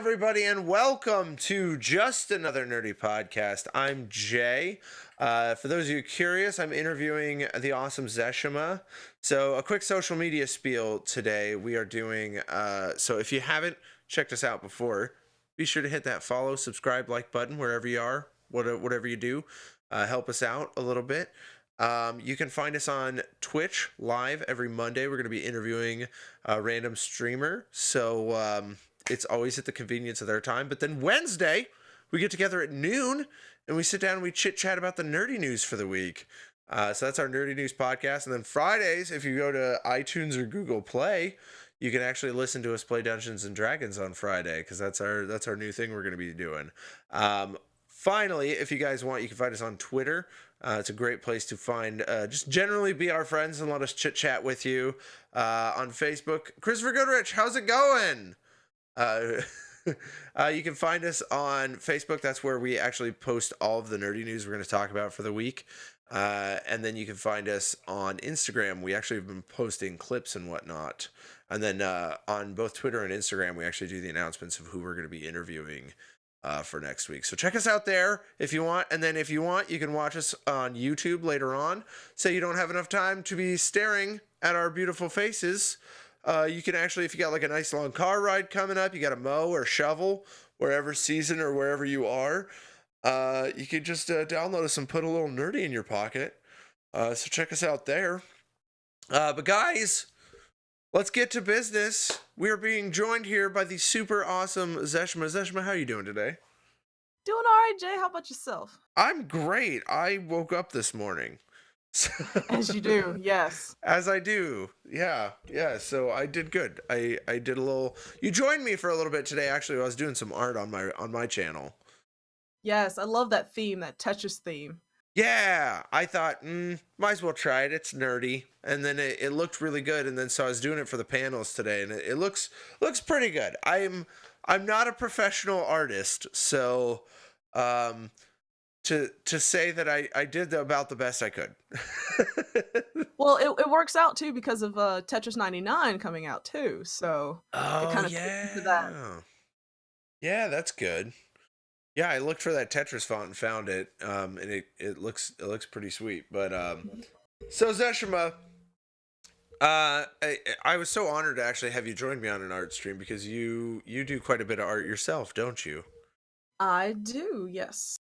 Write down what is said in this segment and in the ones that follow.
everybody, and welcome to Just Another Nerdy Podcast. I'm Jay. For those of you curious, I'm interviewing the awesome Xeshema. So, a quick social media spiel today. We are doing, so if you haven't checked us out before, be sure to hit that follow, subscribe, like button wherever you are, whatever you do. Help us out a little bit. You can find us on Twitch live every Monday. We're going to be interviewing a random streamer. So, it's always at the convenience of their time. But then Wednesday, we get together at noon and we sit down and we chit chat about the nerdy news for the week. So that's our nerdy news podcast. And then Fridays, if you go to iTunes or Google Play, you can actually listen to us play Dungeons and Dragons on Friday, because that's our new thing we're going to be doing. Finally, if you guys want, you can find us on Twitter. It's a great place to find, just generally be our friends and let us chit chat with you. On Facebook, Christopher Goodrich, how's it going? You can find us on Facebook. That's where we actually post all of the nerdy news we're going to talk about for the week. And then you can find us on Instagram. We actually have been posting clips and whatnot. And then on both Twitter and Instagram, we actually do the announcements of who we're going to be interviewing for next week. So check us out there if you want. And then if you want, you can watch us on YouTube later on. So you don't have enough time to be staring at our beautiful faces. You can actually, if you got like a nice long car ride coming up, you got a mow or shovel, wherever season or wherever you are, you can just download us and put a little nerdy in your pocket. So check us out there. But guys, let's get to business. We are being joined here by the super awesome Xeshema. Xeshema, how are you doing today? Doing all right, Jay. How about yourself? I'm great. I woke up this morning. As you do, yes. As I do. Yeah. So I did good. I did a little. You joined me for a little bit today. Actually, I was doing some art on my channel. Yes, I love that theme, that Tetris theme. Yeah, I thought, might as well try it. It's nerdy, and then it looked really good. And then so I was doing it for the panels today, and it looks pretty good. I'm not a professional artist, so to say that I did about the best I could. Well, it works out too because of Tetris 99 coming out too, so it kind of fits into that. Yeah, that's good. Yeah, I looked for that Tetris font and found it, and it looks pretty sweet. But so Xeshema, I was so honored to actually have you join me on an art stream, because you do quite a bit of art yourself, don't you? I do, yes.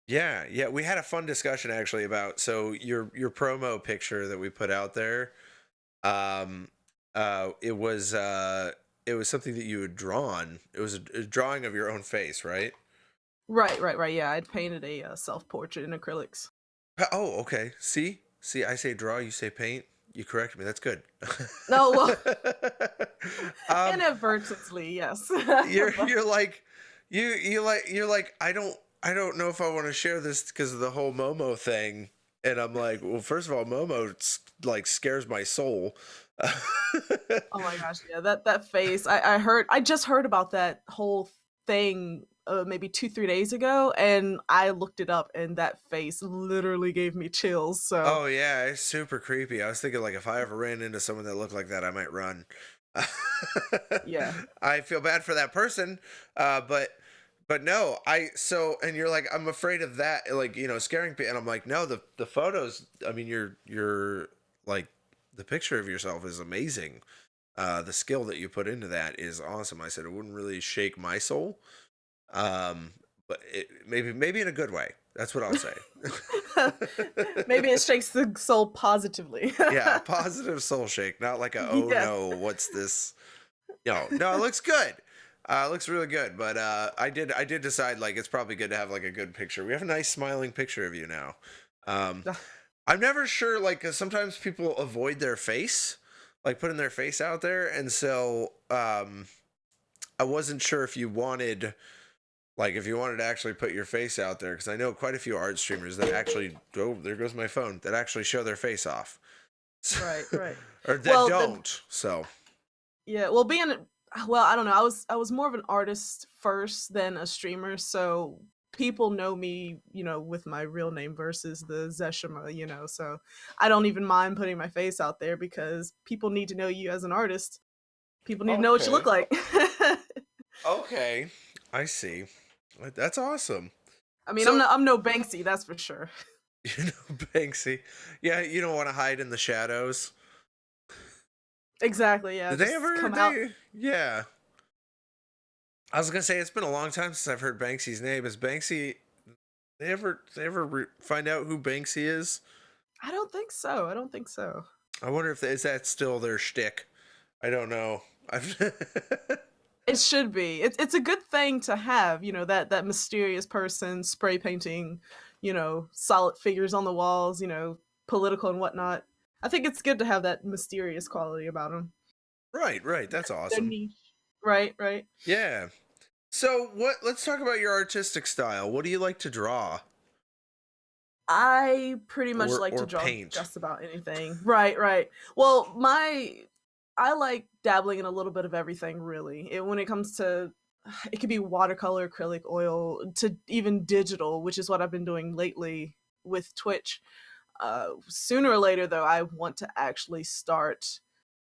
Yeah, we had a fun discussion actually about, so your promo picture that we put out there, it was something that you had drawn. It was a drawing of your own face, right? Right. Yeah, I'd painted a self-portrait in acrylics. Oh, okay. See, I say draw, you say paint. You correct me. That's good. No, well, inadvertently, yes. you're like, I don't know if I want to share this because of the whole Momo thing. And I'm like, well, first of all, Momo like scares my soul. Oh my gosh, yeah, that face. I just heard about that whole thing maybe 2-3 days ago, and I looked it up, and that face literally gave me chills. So Oh yeah, it's super creepy. I was thinking, like, if I ever ran into someone that looked like that, I might run. yeah. I feel bad for that person, but no, and you're like, I'm afraid of that, like, scaring people, and I'm like, no, the photos. I mean, you're like, the picture of yourself is amazing. The skill that you put into that is awesome. I said it wouldn't really shake my soul, but maybe in a good way. That's what I'll say. Maybe it shakes the soul positively. Yeah, positive soul shake, not like a, oh Yes. no, what's this? No, it looks good. It looks really good, but I did decide, like, it's probably good to have like a good picture. We have a nice smiling picture of you now. I'm never sure, like, 'cause sometimes people avoid their face, like putting their face out there, and so I wasn't sure if you wanted to actually put your face out there, because I know quite a few art streamers that actually, oh, there goes my phone, that actually show their face off. Right. Or that Well, don't. So yeah, well, I don't know. I was more of an artist first than a streamer, so people know me, with my real name versus the Xeshema, so I don't even mind putting my face out there because people need to know you as an artist. People need to know what you look Okay. like. Okay. I see. That's awesome. I mean, So, I'm no Banksy, that's for sure. Banksy. Yeah, you don't want to hide in the shadows. Exactly, yeah, Did they just ever? come out. Yeah. I was gonna say it's been a long time since I've heard Banksy's name. Is Banksy? Find out who Banksy is? I don't think so. I don't think so. I wonder if is that still their shtick. I don't know. I've It should be. It's a good thing to have, that mysterious person spray painting, solid figures on the walls, political and whatnot. I think it's good to have that mysterious quality about them. right, right. That's They're awesome. niche. Right, right. Yeah. So what? Let's talk about your artistic style. What do you like to draw I pretty much like to or draw paint? just about anything. Right, right. Well, I like dabbling in a little bit of everything really. When it comes to it could be watercolor, acrylic, oil, to even digital, which is what I've been doing lately with Twitch. Sooner or later though, I want to actually start,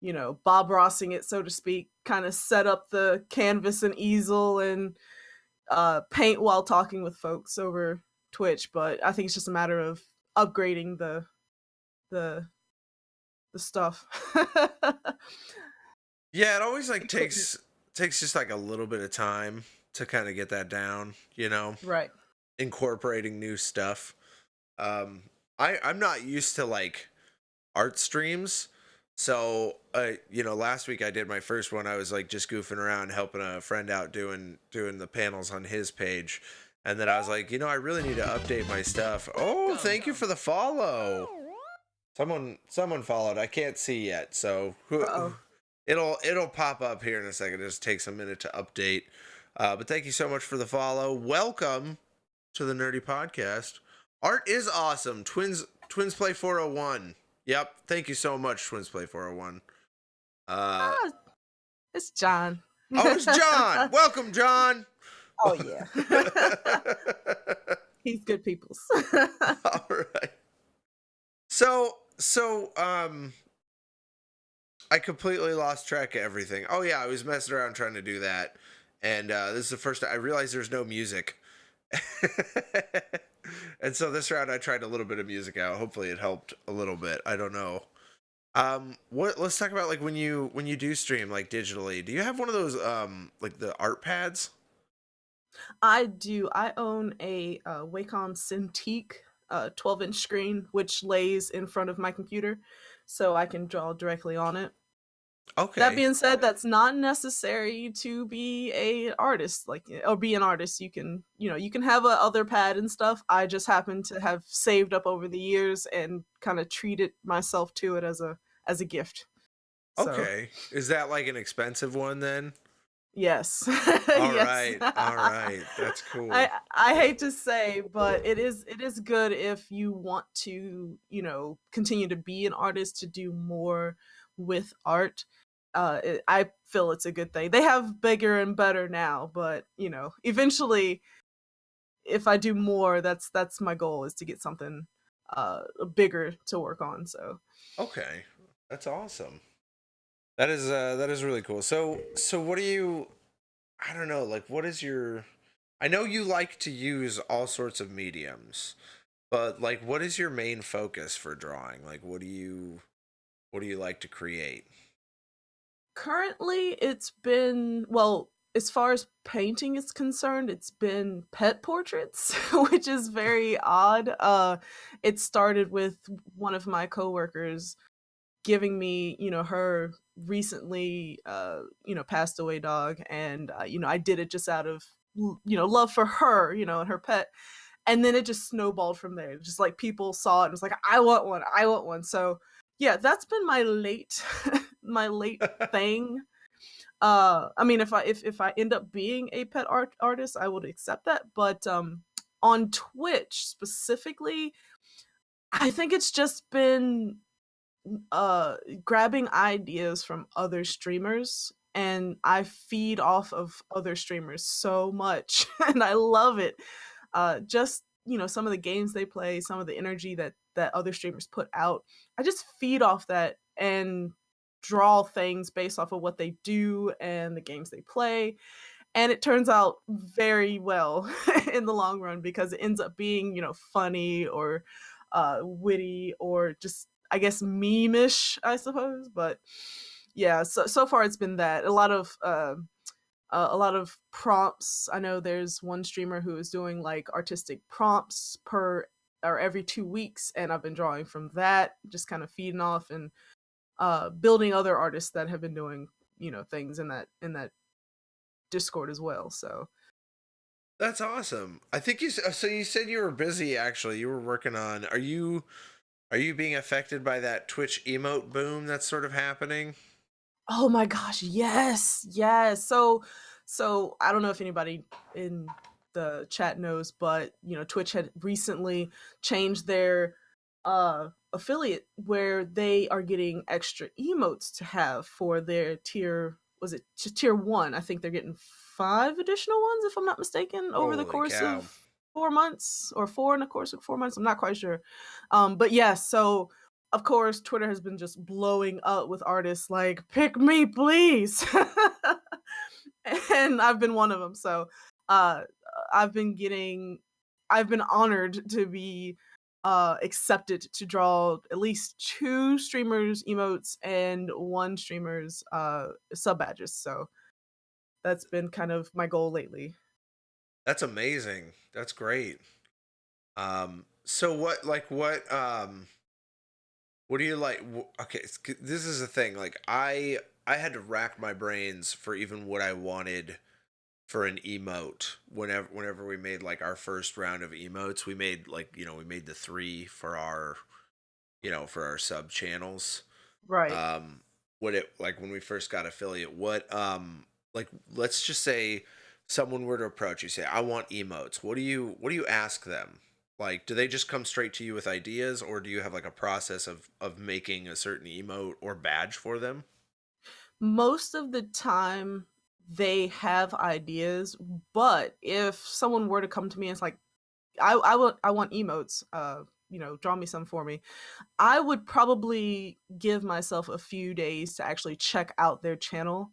Bob Rossing it, so to speak, kind of set up the canvas and easel and paint while talking with folks over Twitch, but I think it's just a matter of upgrading the the stuff. Yeah, it always like Equipment. takes just like a little bit of time to kind of get that down, Right. incorporating new stuff. Um I'm not used to like art streams. So, last week I did my first one. I was like just goofing around helping a friend out doing the panels on his page. And then I was like, I really need to update my stuff. Oh, thank you for the follow. Someone followed. I can't see yet. So, Uh-oh. it'll pop up here in a second. It just takes a minute to update. But thank you so much for the follow. Welcome to the Nerdy Podcast. Art is awesome. Twins Play 401. Yep. Thank you so much, Twins Play 401. Uh Ah, it's John. oh, it's John. Welcome, John. Oh yeah. He's good peoples. All right. So I completely lost track of everything. Oh yeah, I was messing around trying to do that. And this is the first time I realized there's no music. And so this round I tried a little bit of music out. Hopefully it helped a little bit. I don't know. What let's talk about like when you do stream like digitally. Do you have one of those like the art pads? I do. I own a Wacom Cintiq 12-inch screen, which lays in front of my computer, so I can draw directly on it. That Okay. being said, that's not necessary to be a artist, like or be an artist. You can have a other pad and stuff. I just happen to have saved up over the years and kind of treated myself to it as a gift. So Okay. Is that like an expensive one then? yes, All yes. right. All right. That's cool. I hate to say, but it is good if you want to, continue to be an artist, to do more with art. I feel it's a good thing. They have bigger and better now, but eventually, if I do more, that's my goal, is to get something bigger to work on. So Okay. That's awesome. That is really cool. So what do you I don't know, like what is your I know you like to use all sorts of mediums, but like what is your main focus for drawing? Like what do you like to create? currently, it's been, well, as far as painting is concerned, it's been pet portraits, which is very odd. It started with one of my coworkers giving me, her recently, passed away dog, and I did it just out of love for her, and her pet, and then it just snowballed from there. Just like people saw it and was like, I want one, I want one. So yeah, that's been my late my late thing. I mean, if I end up being a pet artist, I would accept that. But on Twitch specifically, I think it's just been grabbing ideas from other streamers, and I feed off of other streamers so much and I love it. Just, some of the games they play, some of the energy that other streamers put out. I just feed off that and draw things based off of what they do and the games they play. and it turns out very well in the long run because it ends up being, funny or witty or just, I guess, meme-ish, I suppose. But yeah, so far it's been that a lot of prompts. I know there's one streamer who is doing like artistic prompts per or every 2 weeks, and I've been drawing from that, just kind of feeding off and building other artists that have been doing things in that Discord as well. So That's awesome. I think so you said you were busy actually. You were working on are you being affected by that Twitch emote boom that's sort of happening? oh my gosh, yes, yes. So I don't know if anybody in the chat knows, but Twitch had recently changed their affiliate where they are getting extra emotes to have for their tier, was it tier 1? I think they're getting 5 additional ones if I'm not mistaken over the Holy course cow. of 4 months, or 4 in the course of 4 months. I'm not quite sure. But yeah, so of course, Twitter has been just blowing up with artists like, "Pick me, please." And I've been one of them. So, uh, I've been getting I've been honored to be, accepted to draw at least 2 streamers' emotes and 1 streamer's, sub badges. So, that's been kind of my goal lately. That's amazing. That's great. So what do you like? Okay, this is the thing. Like I had to rack my brains for even what I wanted for an emote. Whenever we made like our first round of emotes, we made like we made the three for our for our sub channels. Right. Um, what it like when we first got affiliate? What like let's just say someone were to approach you, say I want emotes. What do you ask them? Like, do they just come straight to you with ideas, or do you have like a process of making a certain emote or badge for them? Most of the time, they have ideas, but if someone were to come to me and it's like, I want emotes, draw me some for me. I would probably give myself a few days to actually check out their channel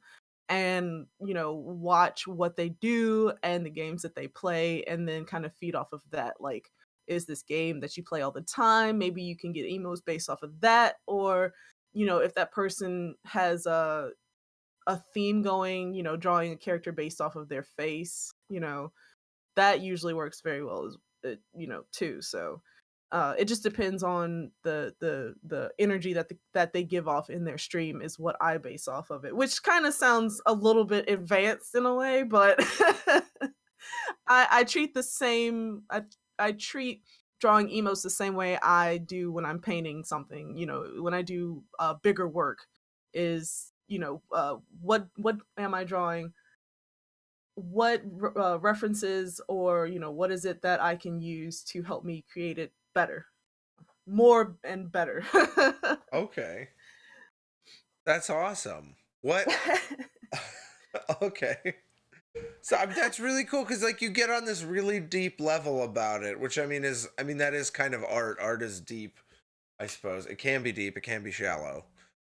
and, watch what they do and the games that they play and then kind of feed off of that. Like, is this game that you play all the time? Maybe you can get emotes based off of that. Or, if that person has a theme going, drawing a character based off of their face, that usually works very well as too. So it just depends on the energy that they give off in their stream is what I base off of it, which kind of sounds a little bit advanced in a way, but I treat the same I treat drawing emotes the same way I do when I'm painting something, when I do bigger work is, what am I drawing? What references or, what is it that I can use to help me create it better, more and better? Okay, that's awesome. What? Okay. So that's really cool because like you get on this really deep level about it, which I mean that is kind of art. Art is deep, I suppose. It can be deep, it can be shallow.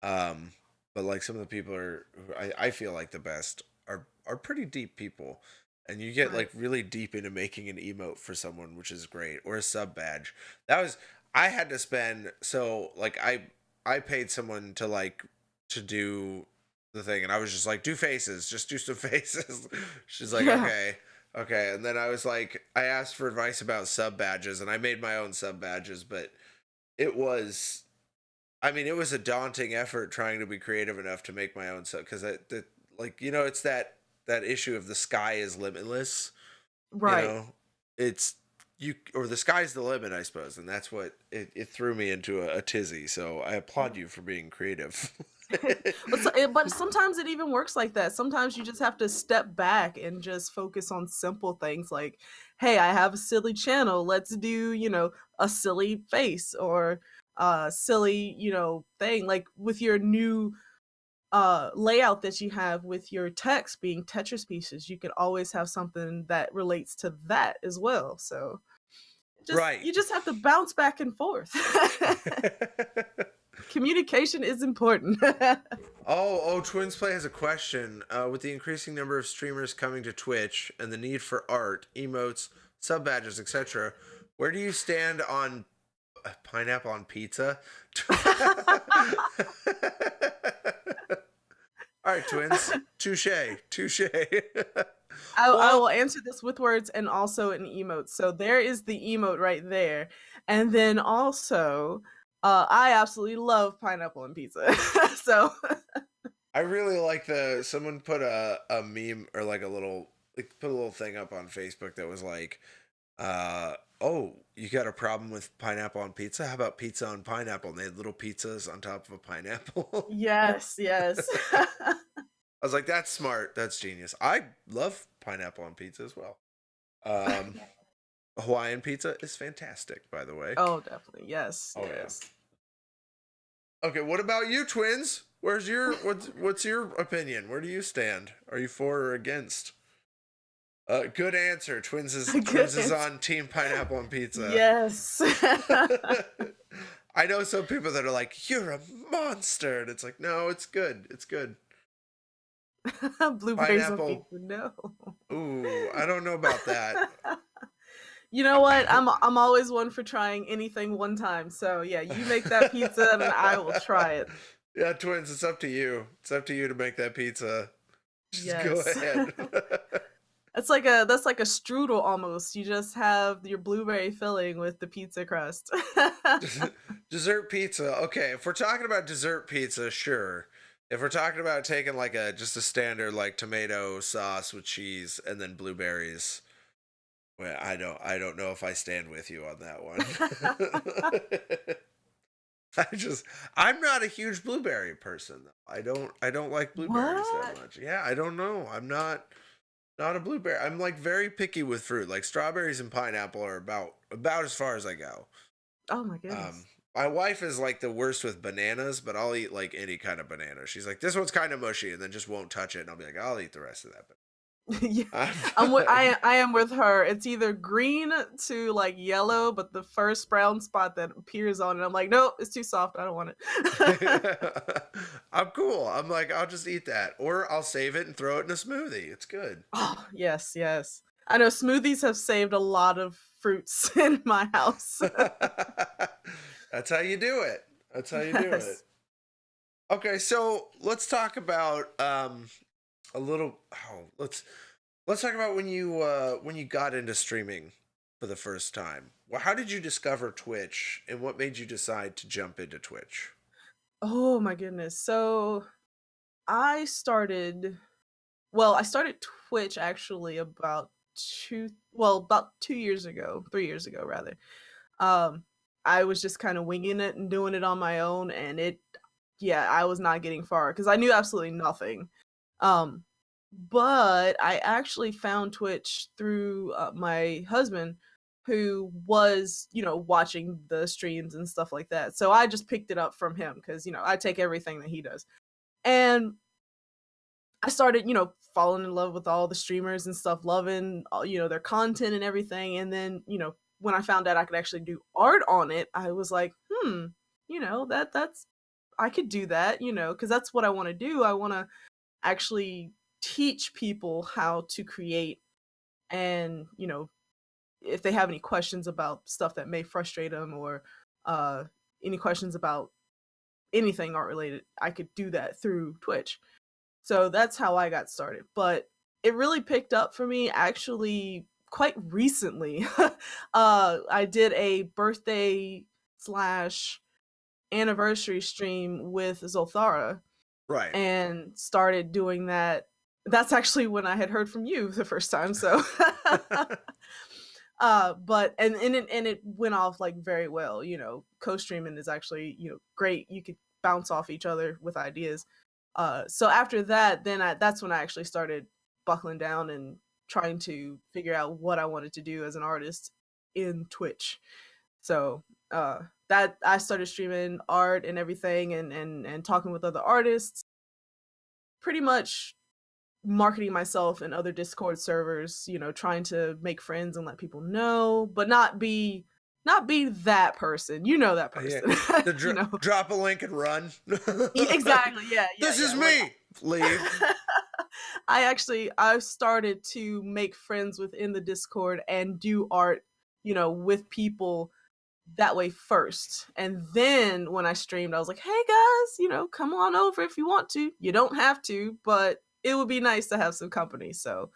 Um, but like some of the people I feel like the best are pretty deep people. And you get Right. like really deep into making an emote for someone, which is great, or a sub badge. That was I had to spend so like I paid someone to do the thing, and I was just like, do faces, just do some faces. She's like, Yeah. okay. Okay, and then I was like, I asked for advice about sub badges, and I made my own sub badges, but it was it was a daunting effort trying to be creative enough to make my own stuff because like it's that issue of the sky is limitless. You Right. know, it's you or the sky's the limit, I suppose, and that's what it threw me into a tizzy. So I applaud you for being creative. But sometimes it even works like that. Sometimes you just have to step back and just focus on simple things like, "Hey, I have a silly channel. Let's do, a silly face or a silly, thing." Like with your new layout that you have with your text being Tetris pieces, you can always have something that relates to that as well. So, just Right. you just have to bounce back and forth. Communication is important. Twins Play has a question. With the increasing number of streamers coming to Twitch and the need for art, emotes, sub badges, etc., where do you stand on pineapple on pizza? All right, twins. Touche. Touche. I will answer this with words and also an emote. So there is the emote right there. And then also, I absolutely love pineapple and pizza. So I really like someone put a meme or like put a little thing up on Facebook that was like, oh, you got a problem with pineapple on pizza? How about pizza on pineapple? And they had little pizzas on top of a pineapple. yes, yes. I was like, that's smart. That's genius. I love pineapple on pizza as well. Hawaiian pizza is fantastic, by the way. Oh, definitely. Yes. Oh, yes. Yeah. Okay, what about you, twins? What's your opinion? Where do you stand? Are you for or against? Good answer. Twins is on Team Pineapple on Pizza. Yes. I know some people that are like, you're a monster. And it's like, no, it's good. It's good. Blueberries on Pineapple. pizza, no. Ooh, I don't know about that. You know what? I'm always one for trying anything one time. So yeah, you make that pizza and I will try it. Yeah, twins, it's up to you. It's up to you to make that pizza. Just go Yes. ahead. That's like a strudel almost. You just have your blueberry filling with the pizza crust. Dessert pizza. Okay, if we're talking about dessert pizza, sure. If we're talking about taking like just a standard like tomato sauce with cheese and then blueberries, well, I don't know if I stand with you on that one. I'm not a huge blueberry person though. I don't like blueberries that much. Yeah, I don't know. I'm not a blueberry. I'm like very picky with fruit. Like strawberries and pineapple are about as far as I go. Oh my goodness. My wife is like the worst with bananas, but I'll eat like any kind of banana. She's like, this one's kind of mushy, and then just won't touch it. And I'll be like, I'll eat the rest of that. Yeah, I am with her. It's either green to like yellow, but the first brown spot that appears on it, I'm like, nope, it's too soft. I don't want it. I'm cool. I'm like, I'll just eat that, or I'll save it and throw it in a smoothie. It's good. Oh yes, yes. I know smoothies have saved a lot of fruits in my house. That's how you do it. That's how you do it. Okay, so let's talk about let's talk about when you got into streaming for the first time. Well, how did you discover Twitch and what made you decide to jump into Twitch? Oh my goodness. So I started Twitch actually about 2 years ago, 3 years ago rather. I was just kind of winging it and doing it on my own, and I was not getting far because I knew absolutely nothing. Um, but I actually found Twitch through my husband, who was, watching the streams and stuff like that. So I just picked it up from him because, I take everything that he does. And I started, falling in love with all the streamers and stuff, loving, their content and everything. And then, when I found out I could actually do art on it, I was like, that's I could do that, because that's what I want to do. I want to actually teach people how to create, and if they have any questions about stuff that may frustrate them, or any questions about anything art related, I could do that through Twitch. So that's how I got started. But it really picked up for me actually quite recently. I did a birthday slash anniversary stream with Zolthara, Right. and started doing that. That's actually when I had heard from you the first time. So but it went off like very well. Co-streaming is actually, great. You could bounce off each other with ideas. So after that, that's when I actually started buckling down and trying to figure out what I wanted to do as an artist in Twitch. So that I started streaming art and everything, and talking with other artists, pretty much marketing myself in other Discord servers, trying to make friends and let people know, but not be not be that person. You know that Yeah. person. The You know. drop a link and run. Exactly. Yeah, yeah, This is yeah. Like me. Leave. I've started to make friends within the Discord and do art, with people that way first. And then when I streamed, I was like, "Hey guys, come on over if you want to. You don't have to, but it would be nice to have some company." So,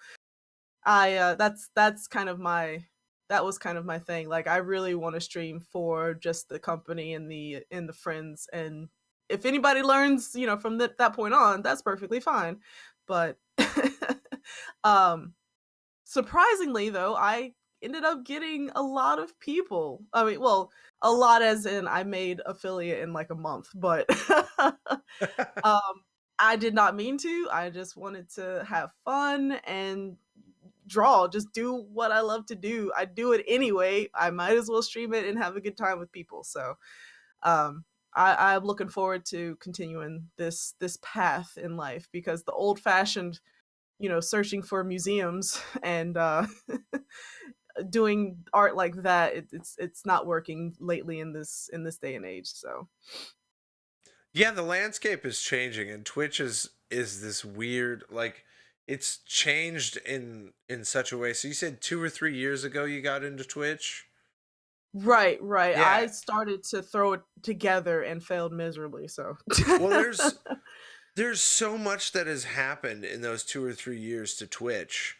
that's kind of my that was kind of my thing. Like I really want to stream for just the company and the friends, and if anybody learns, from that point on, that's perfectly fine. But um surprisingly though, I ended up getting a lot of people. I mean, well, a lot as in I made affiliate in like a month, but I did not mean to. I just wanted to have fun and draw, just do what I love to do. I do it anyway. I might as well stream it and have a good time with people. So, um, I'm looking forward to continuing this path in life because the old fashioned, searching for museums and doing art like that, it's not working lately in this day and age. So Yeah, the landscape is changing, and Twitch is this weird, like, it's changed in such a way. So you said 2 or 3 years ago you got into Twitch. right, right. I Yeah. started to throw it together and failed miserably. So Well, there's so much that has happened in those 2 or 3 years to Twitch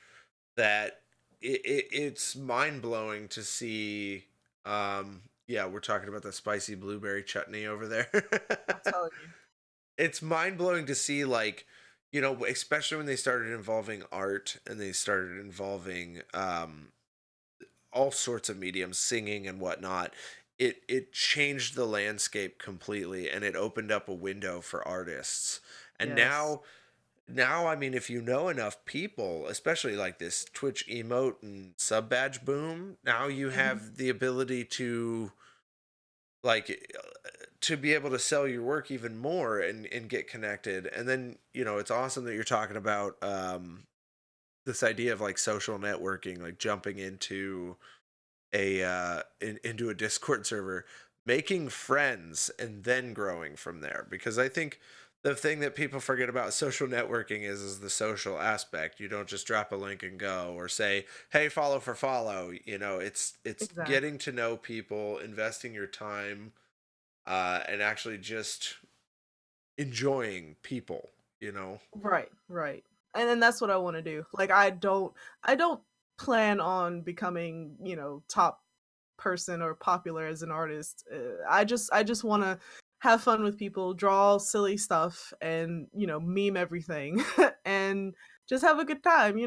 that it's mind blowing to see. Yeah, we're talking about the spicy blueberry chutney over there. I'm telling you. It's mind blowing to see, like, especially when they started involving art and they started involving all sorts of mediums, singing and whatnot. It changed the landscape completely, and it opened up a window for artists. And Yes. now, I mean, if you know enough people, especially like this Twitch emote and sub badge boom, now you Mhm. have the ability to, like, to be able to sell your work even more and get connected. And then, it's awesome that you're talking about this idea of like social networking, like jumping into into a Discord server, making friends and then growing from there. Because I think the thing that people forget about social networking is the social aspect. You don't just drop a link and go, or say, "Hey, follow for follow." It's Exactly. getting to know people, investing your time, and actually just enjoying people. You know. Right, right. And then that's what I wanna do. Like, I don't plan on becoming, top person or popular as an artist. I just wanna have fun with people, draw silly stuff, and, meme everything, and just have a good time,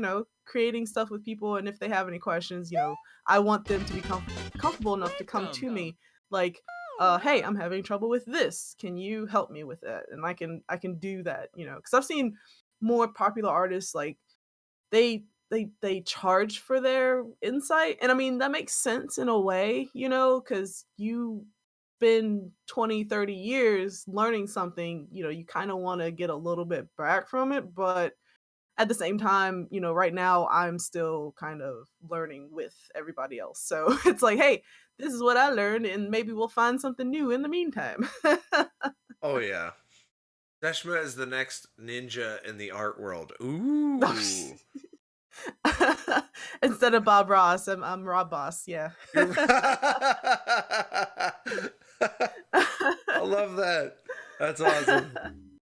creating stuff with people, and if they have any questions, I want them to be comfortable enough to come to me, like, "Hey, I'm having trouble with this. Can you help me with that?" And I can do that, because I've seen more popular artists, like, they charge for their insight, and I mean, that makes sense in a way, because you been 20, 30 years learning something, you kinda wanna get a little bit back from it, but at the same time, right now, I'm still kind of learning with everybody else, so it's like, "Hey, this is what I learned, and maybe we'll find something new in the meantime." Oh yeah. Xeshema is the next ninja in the art world. Ooh. Instead of Bob Ross, I'm Rob Boss, yeah. You're I love that. That's awesome.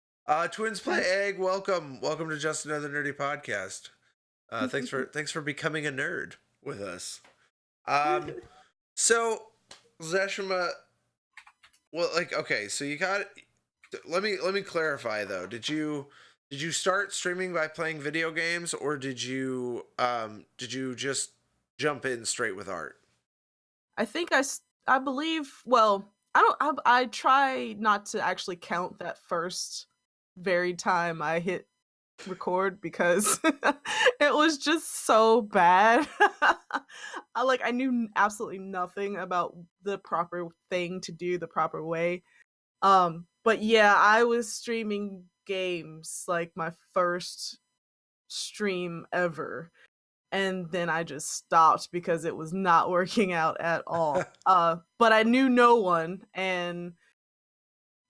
Twins play egg. Welcome to Just Another Nerdy Podcast. Thanks for becoming a nerd with us. Um, so Zeshima, well, like, okay, so you got. Let me clarify though. Did you start streaming by playing video games, or did you just jump in straight with art? I think I believe, well, I try not to actually count that first very time I hit record because it was just so bad. I knew absolutely nothing about the proper thing to do the proper way. But yeah, I was streaming games like my first stream ever. and then I just stopped because it was not working out at all. But I knew no one, and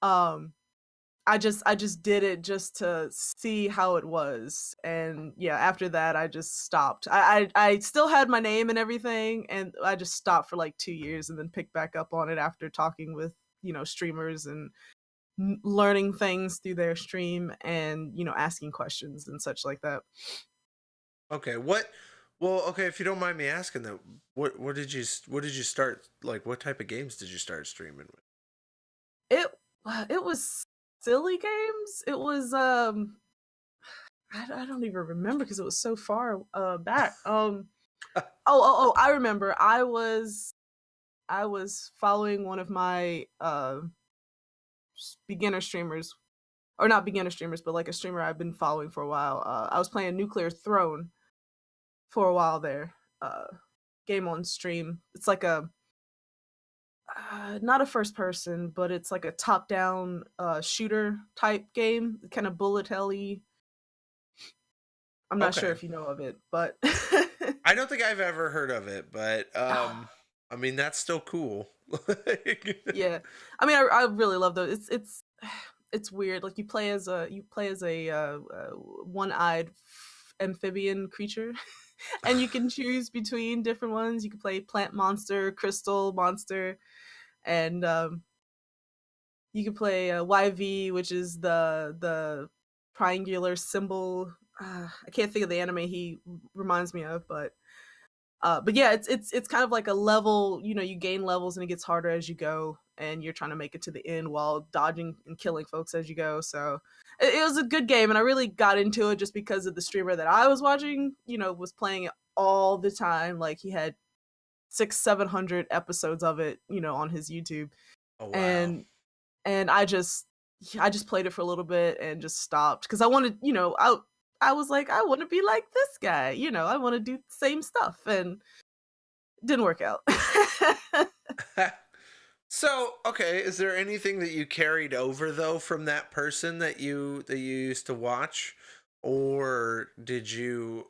um I just did it just to see how it was, and yeah, after that, I just stopped. I still had my name and everything, and I just stopped for, like, 2 years and then picked back up on it after talking with, streamers and learning things through their stream and, asking questions and such like that. Okay, what? Well, okay, if you don't mind me asking, though, what did you start, like, what type of games did you start streaming with? It it was silly games. It was, I don't even remember because it was so far, back. I remember. I was following one of my, beginner streamers, or not beginner streamers, but, like, a streamer I've been following for a while. I was playing Nuclear Throne for a while there, uh, game on stream. It's like a not a first person, but it's like a top-down, shooter type game, kinda bullet hell-y. I'm not sure Okay, if you know of it, but I don't think I've ever heard of it, but Ah, I mean that's still cool. yeah. I mean, I really love those. It's weird. Like, you play as a one-eyed amphibian creature, and you can choose between different ones. You can play plant monster, crystal monster, and you can play YV, which is the triangular symbol. I can't think of the anime he reminds me of, but yeah, it's kind of like a level. You gain levels and it gets harder as you go, and you're trying to make it to the end while dodging and killing folks as you go. So it was a good game, and I really got into it just because of the streamer that I was watching. Was playing it all the time. Like, he had 700 episodes of it, on his YouTube, Oh wow. and I just played it for a little bit and just stopped because I wanted, I was like, I want to be like this guy. I want to do the same stuff, and didn't work out. So, okay, is there anything that you carried over though from that person that you used to watch, or did you,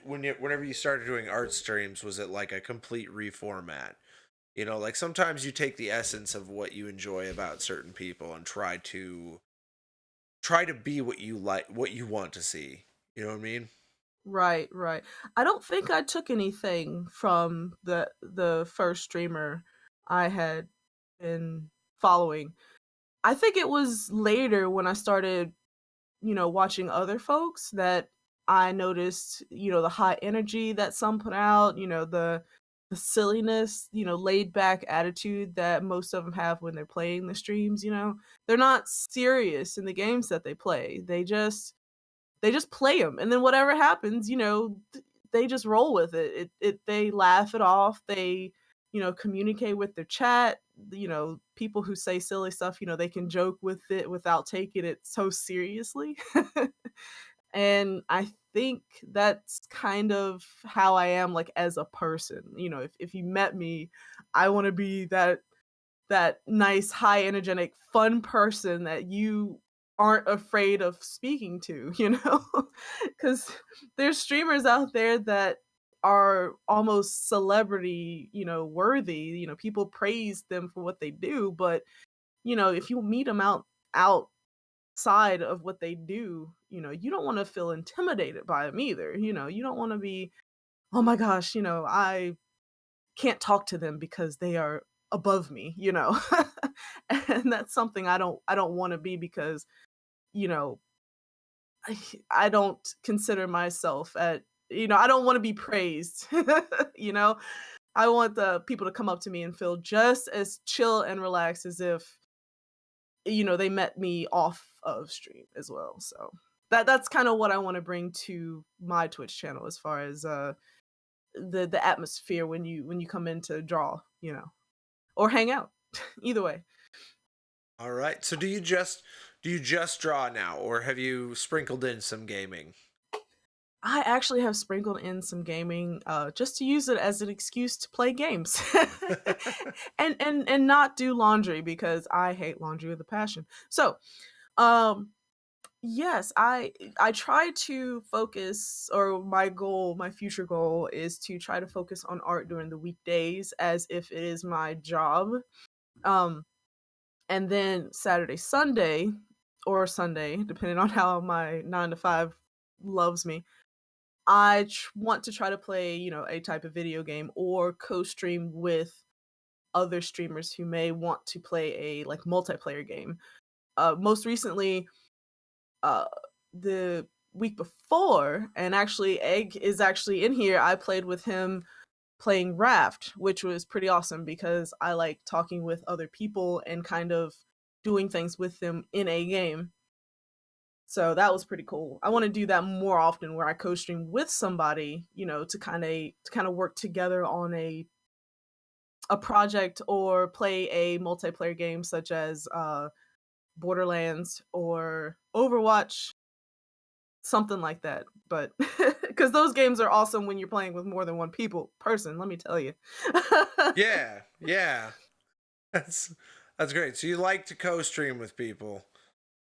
whenever you started doing art streams, was it like a complete reformat? Like sometimes you take the essence of what you enjoy about certain people and try to be what you like, what you want to see. You know what I mean? Right, right. I don't think I took anything from the first streamer I had been following. I think it was later when I started, watching other folks that I noticed, the high energy that some put out, the silliness, laid back attitude that most of them have when they're playing the streams. They're not serious in the games that they play. They just play them, and then whatever happens, they just roll with it. They laugh it off. They, communicate with their chat. People who say silly stuff, they can joke with it without taking it so seriously. And I think that's kind of how I am, like, as a person. If you met me, I want to be that nice, high energetic, fun person that you aren't afraid of speaking to, because there's streamers out there that are almost celebrity, worthy. People praise them for what they do, but if you meet them outside of what they do, you don't want to feel intimidated by them either. You don't want to be, oh my gosh, I can't talk to them because they are above me. And that's something I don't want to be because, you know, I, I don't consider myself I don't want to be praised. you know, I want the people to come up to me and feel just as chill and relaxed as if, they met me off of stream as well. So that's kind of what I want to bring to my Twitch channel as far as the atmosphere when you come in to draw, or hang out. Either way. All right. So do you just draw now, or have you sprinkled in some gaming? I actually have sprinkled in some gaming, just to use it as an excuse to play games, and not do laundry because I hate laundry with a passion. So, um, Yes, I try to focus, or my future goal is to try to focus on art during the weekdays as if it is my job. Um, and then Saturday, Sunday, or Sunday, depending on how my 9 to 5 loves me, want to try to play, a type of video game or co-stream with other streamers who may want to play a like multiplayer game. Most recently, uh the week before, and actually Egg is actually in here, I played with him playing Raft, which was pretty awesome because I like talking with other people and kind of doing things with them in a game. So that was pretty cool. I want to do that more often where I co-stream with somebody, to kind of work together on a project or play a multiplayer game such as Borderlands or Overwatch, something like that. But because those games are awesome when you're playing with more than one person, let me tell you. Yeah, yeah. That's that's great. So you like to co-stream with people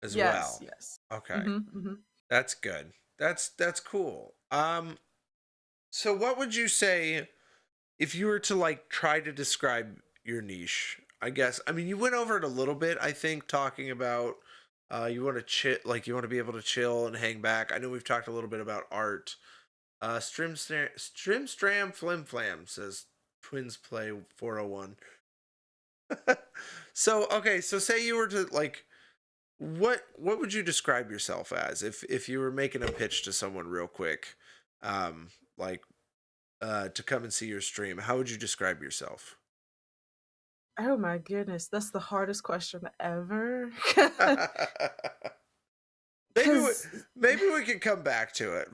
as Yes, well. yes. Okay. Mhm, mhm. That's good. That's cool. So what would you say if you were to like try to describe your niche? I guess I mean you went over it a little bit, I think, talking about you want to you want to be able to chill and hang back. I know we've talked a little bit about art. Strim Flim Flam says Twins Play 401. So okay, so say you were to like what would you describe yourself as if you were making a pitch to someone real quick, um like to come and see your stream? How would you describe yourself? Oh my goodness, that's the hardest question ever. maybe we, 'Cause maybe we can come back to it.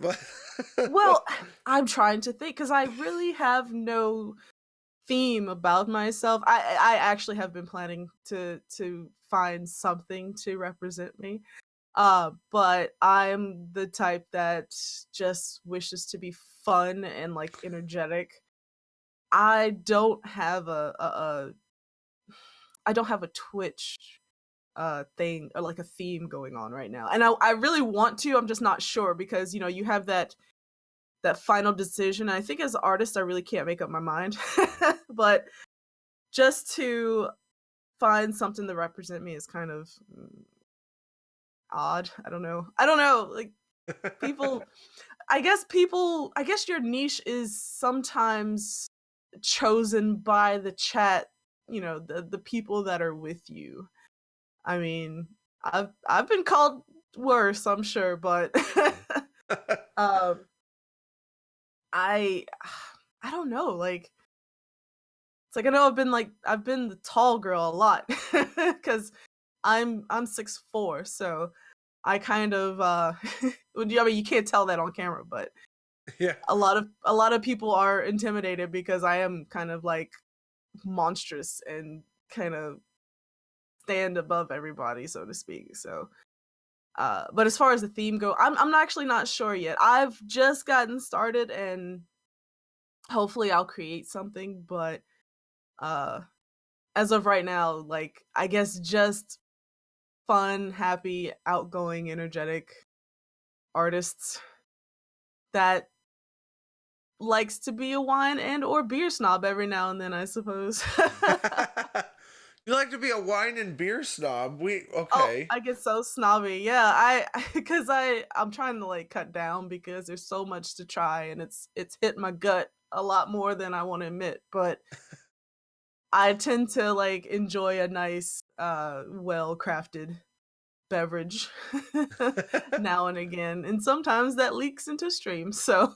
well, I'm trying to think because I really have no theme about myself. I actually have been planning to find something to represent me. But I'm the type that just wishes to be fun and like energetic. I don't have a I don't have a Twitch thing or like a theme going on right now. And I really want to, I'm just not sure because you have that final decision. I think as an artist I really can't make up my mind. But just to find something to represent me is kind of odd. I don't know. I don't know. Like people I guess your niche is sometimes chosen by the chat, the people that are with you. I mean, I've been called worse, I'm sure, but um I I don't know, like it's like I know I've been the tall girl a lot cuz I'm 6'4", so I kind of well, I mean you can't tell that on camera, but Yeah. a lot of people are intimidated because I am kind of like monstrous and kind of stand above everybody, so to speak. So, but as far as the theme go, I'm actually not sure yet. I've just gotten started, and hopefully I'll create something. But uh, as of right now, like I guess just fun, happy, outgoing, energetic artists that likes to be a wine and or beer snob every now and then, I suppose. You like to be a wine and beer snob? We Oh, okay. I get so snobby. Yeah, I because I'm trying to like cut down because there's so much to try and it's hit my gut a lot more than I want to admit, but I tend to like enjoy a nice well-crafted beverage now and again, and sometimes that leaks into streams. So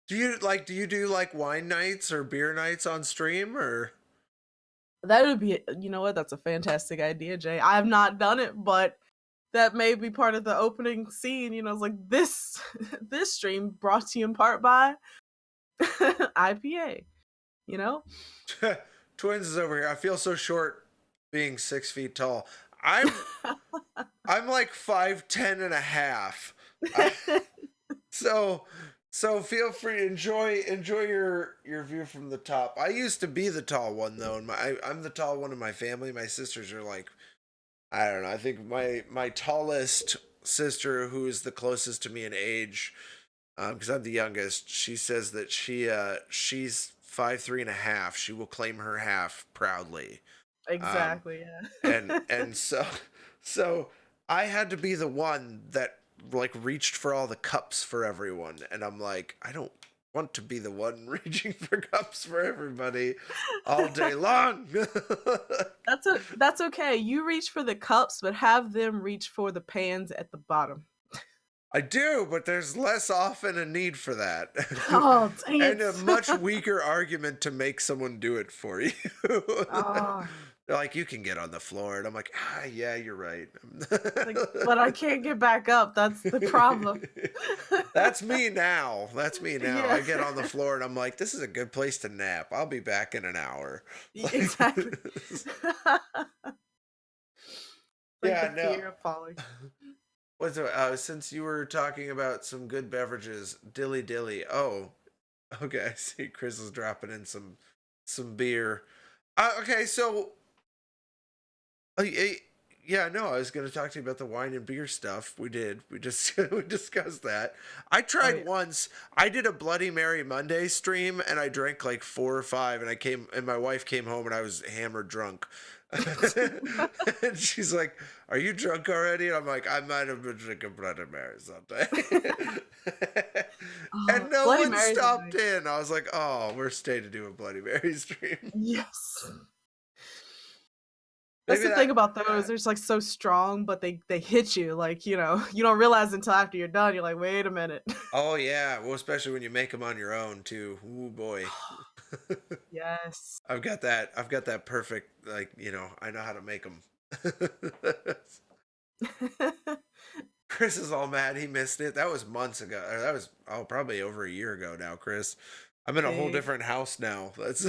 Do you do like wine nights or beer nights on stream or that would be, you know what? That's a fantastic idea, Jay. I have not done it, but that may be part of the opening scene. It's like this this stream brought to you in part by IPA. You know? Twins is over here. I feel so short being 6 feet tall. I'm I'm like 5'10" and a half. I, so so feel free, enjoy your view from the top. I used to be the tall one though, and I'm the tall one in my family. My sisters are like I don't know. I think my tallest sister, who is the closest to me in age, because I'm the youngest, she says that she's 5'3.5". She will claim her half proudly. Um, Exactly. and Yeah. and so so I had to be the one that like reached for all the cups for everyone, and I'm like, I don't want to be the one reaching for cups for everybody all day long. That's okay. You reach for the cups, but have them reach for the pans at the bottom. I do, but there's less often a need for that. Oh, dang And it. a much weaker argument to make someone do it for you. Oh, They're like, you can get on the floor. And I'm like, yeah, you're right. like, but I can't get back up. That's the problem. That's me now. That's me now. Yeah. I get on the floor and I'm like, this is a good place to nap. I'll be back in an hour. Like, Exactly. Like the yeah, no. fear of falling. What's since you were talking about some good beverages, dilly dilly. Oh, okay. I see Chris is dropping in some beer. Okay, so uh, eh, yeah, no, I was going to talk to you about the wine and beer stuff. We did. We just we discussed that. I Oh tried yeah. once. I did a Bloody Mary Monday stream, and I drank like 4 or 5. And my wife came home, and I was hammered drunk. And she's like, "Are you drunk already?" And I'm like, "I might have been drinking Bloody Mary someday." Oh, And no Bloody one Marys are stopped nice. in. I was like, "Oh, we're staying to do a Bloody Mary stream." Yes. That's Maybe the thing that. about those. They're just like so strong, but they hit you. Like, you don't realize until after you're done. You're like, wait a minute. Oh yeah, well, especially when you make them on your own too. Ooh boy. Yes. I've got that perfect, like, I know how to make them. Chris is all mad he missed it. That was months ago. That was probably over a year ago now, Chris. I'm in a whole See, different house now. That's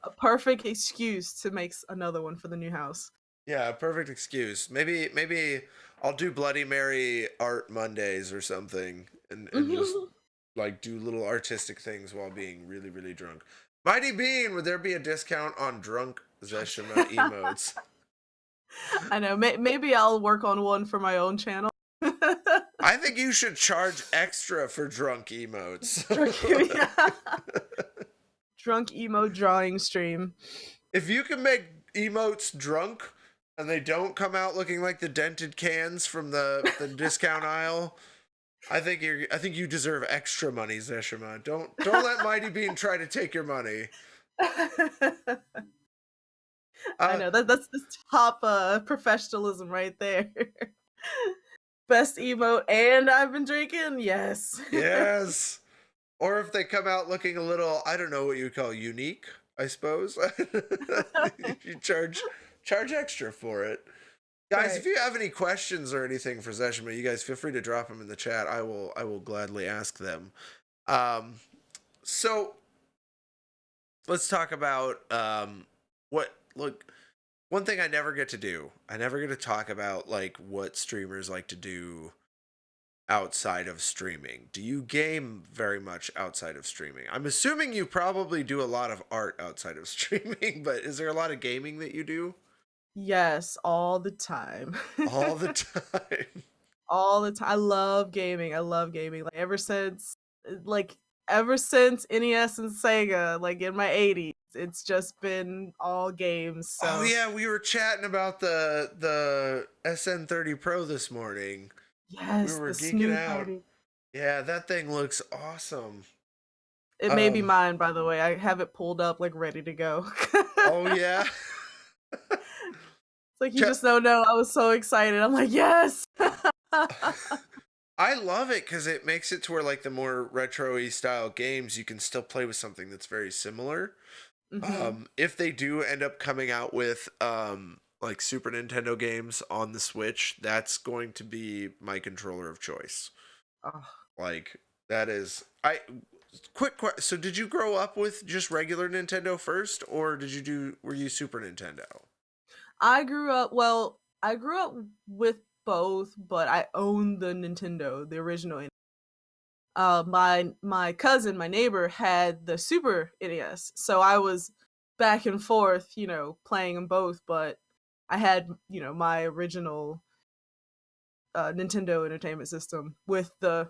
a perfect excuse to make another one for the new house. yeah, perfect excuse. Maybe I'll do Bloody Mary art Mondays or something, and just like do little artistic things while being really really drunk. Mighty Bean, would there be a discount on drunk Zeshima emotes? I know. Maybe I'll work on one for my own channel. I think you should charge extra for drunk emotes. Drunk, yeah. Drunk emo drawing stream. If you can make emotes drunk and they don't come out looking like the dented cans from the discount aisle, I think you deserve extra money, Zeshima. Don't let Mighty Bean try to take your money. I Uh know that's the top professionalism right there. Best emote, and I've been drinking. Yes. yes. Or if they come out looking a little, I don't know what you would call unique, I suppose. You charge extra for it. Guys, if Right. you have any questions or anything for Zeshima, you guys feel free to drop them in the chat. I will gladly ask them. Um, so let's talk about what look one thing I never get to do. I never get to talk about like what streamers like to do outside of streaming. Do you game very much outside of streaming? I'm assuming you probably do a lot of art outside of streaming, but is there a lot of gaming that you do Yes, all the time. all the time? All the time. I love gaming. I love gaming. Like ever since NES and Sega, like in my 80s, it's just been all games. Oh So yeah, we were chatting about the SN30 Pro this morning. We yes, were the geeking snooze out. party. Yeah, that thing looks awesome. It may be Um, mine, by the way. I have it pulled up, like ready to go. oh yeah. It's like you Ch- just don't know. I was so excited. I'm like, yes. I love it because it makes it to where like the more retro-y style games you can still play with something that's very similar. Hmm. If they do end up coming out with like Super Nintendo games on the Switch, that's going to be my controller of choice. Oh, Like that is I so did you grow up with just regular Nintendo first, or were you Super Nintendo? I grew up with both, but I own the Nintendo, the original. My cousin, my neighbor, had the Super NES, so I was back and forth, playing them both. But I had, my original Nintendo Entertainment System with the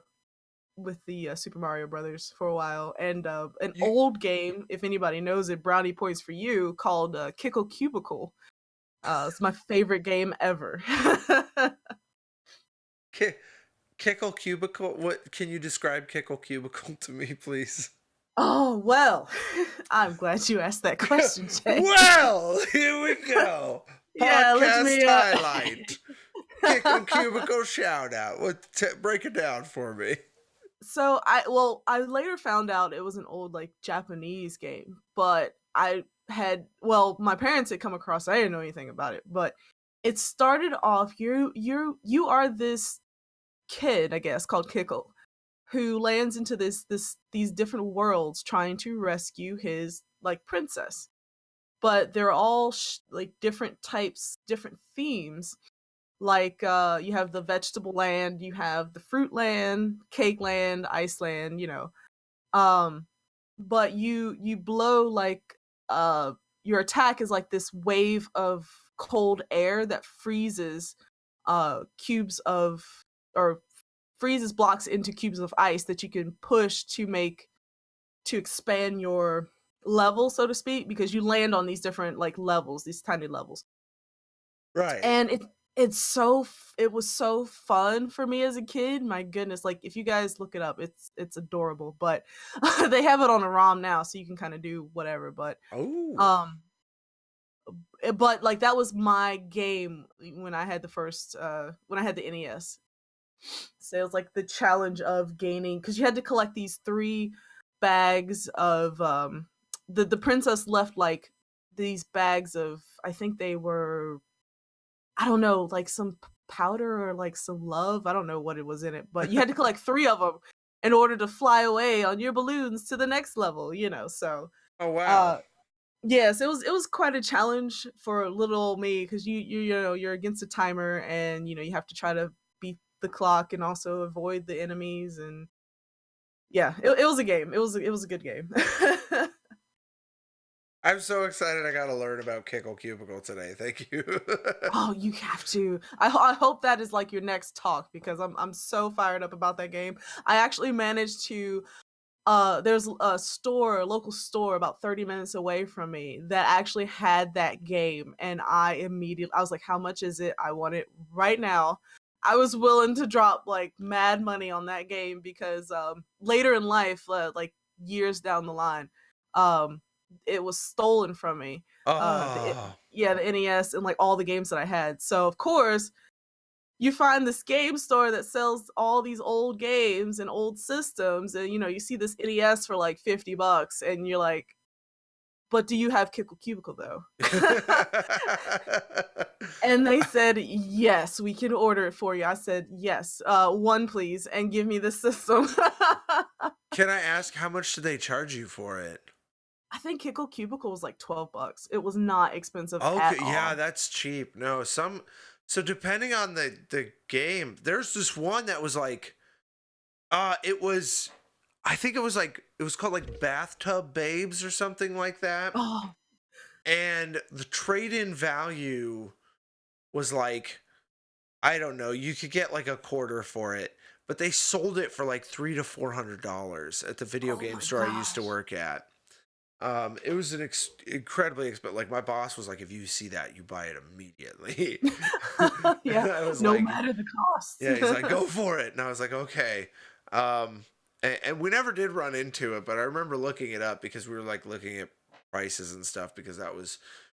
Super Mario Brothers for a while, and an You old game, if anybody knows it, brownie points for you, called Kickle Cubicle. It's my favorite game ever. ki- Kickle Cubicle. What can you describe Kickle Cubicle to me, please? Oh well, I'm glad you asked that question, Jay. Well, here we go. Yeah, let Podcast me. highlight. Kickle Cubicle shout out. Break it down for me. So I later found out it was an old like Japanese game, but my parents had come across it. I didn't know anything about it, but it started off you are this kid, I guess, called Kickle, who lands into these different worlds trying to rescue his like princess. But they're all like different types, different themes. Like you have the vegetable land, you have the fruit land, cake land, ice land, um but you blow like uh your attack is like this wave of cold air that freezes cubes of or freezes blocks into cubes of ice that you can push to expand your level, so to speak, because you land on these different like levels, these tiny levels. Right. And it was so fun for me as a kid. My goodness, like if you guys look it up, it's adorable. But they have it on a ROM now, so you can kind of do whatever. Oh. Um, but like that was my game when I had when I had the NES. So it was like the challenge of gaining, because you had to collect these 3 bags of the princess left like these bags of, I think they were, I don't know, like some powder or like some love. I don't know what it was in it, but you had to collect 3 of them in order to fly away on your balloons to the next level. So, Oh wow. uh, yes, it was quite a challenge for little old me, because you're against a timer, and you have to try to beat the clock and also avoid the enemies. And yeah, it was a game. It was a good game. I'm so excited I got to learn about Kickle Cubicle today. Thank you. Oh, you have to. I hope that is like your next talk, because I'm so fired up about that game. I actually managed to there's a local store about 30 minutes away from me that actually had that game, and I was like, how much is it? I want it right now. I was willing to drop like mad money on that game, because later in life, like years down the line, um it was stolen from me. Oh. Yeah, the NES and like all the games that I had. So of course, you find this game store that sells all these old games and old systems, and you see this NES for like $50, and you're like, but do you have Kickle Cubicle though? And they said, yes, we can order it for you. I said, yes, one please, and give me the system. Can I ask how much did they charge you for it? I think Kickle Cubicle was like $12. It was not expensive at Okay, yeah, all. that's cheap. No, so depending on the game, there's this one that was like it was, I think it was called like Bathtub Babes or something like that. Oh, And the trade-in value was like, I don't know, you could get like a quarter for it, but they sold it for like $300 to $400 at the video oh game my store I used to gosh. work at. It was an incredibly expensive. Like my boss was like, if you see that, you buy it immediately. Yeah, I was no like, matter the cost. yeah, he's like, go for it, and I was like, okay. And we never did run into it, but I remember looking it up because we were like looking at prices and stuff, because that was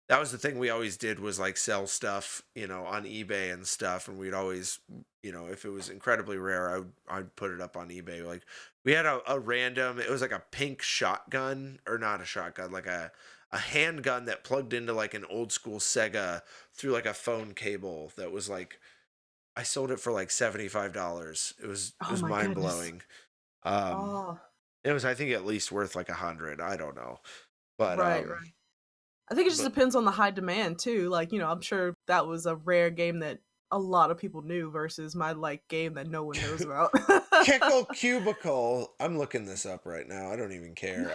the thing we always did, was like sell stuff, on eBay and stuff, and we'd always, if it was incredibly rare, I'd put it up on eBay. Like we had a random, it was like a pink shotgun, or not a shotgun, like a handgun that plugged into like an old school Sega through like a phone cable, that was like, I sold it for like $75. It Oh was my mind goodness. blowing. Um, Oh, it was, I think, at least worth like 100. I don't know, but right, right. I think it just but depends on the high demand too. Like, I'm sure that was a rare game that a lot of people knew versus my like game that no one knows about. Kickle Cubicle. I'm looking this up right now. I don't even care.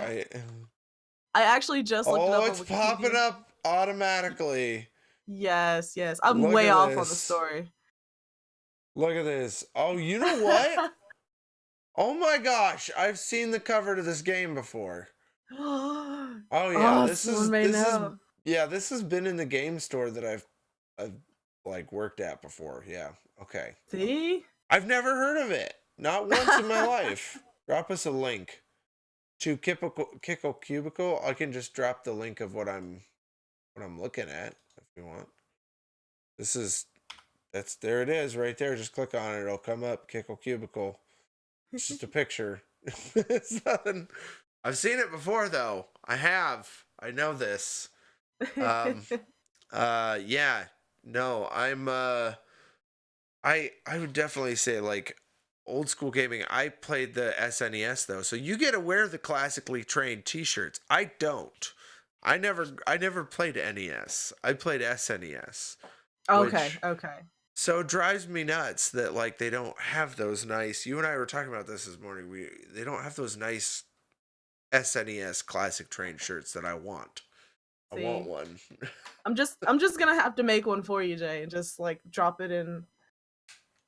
I actually just looked it Oh, up on it's popping Wikipedia. up automatically. Yes, yes. I'm Look way at off on the this. story. Look at this. Oh, you know what? Oh my gosh, I've seen the cover to this game before. Oh yeah, Oh, someone may this is know. yeah, this has been in the game store that I've like worked at before. Yeah. Okay. See? I've never heard of it. Not once in my life. Drop us a link to Kickle Cubicle. I can just drop the link of what I'm looking at if you want. This is there it is right there. Just click on it. It'll come up. Kickle Cubicle. It's just a picture. It's nothing. I've seen it before though. I have. I know this. Um yeah. No, I would definitely say like old school gaming. I played the SNES though. So you get to wear the classically trained t-shirts. I don't. I never played NES. I played SNES, Okay, which okay. so it drives me nuts that like they don't have those nice. You and I were talking about this morning. They don't have those nice SNES classic train shirts that I want. I want See? one. I'm just gonna have to make one for you, Jay, and just like drop it in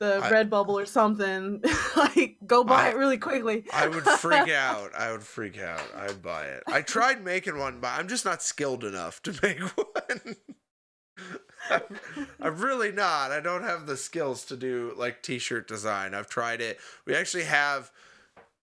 the I red bubble or something. Like go buy I it really quickly. I would freak out. I would freak out. I'd buy it. I tried making one, but I'm just not skilled enough to make one. I'm really not. I don't have the skills to do like t-shirt design. I've tried it. We actually have.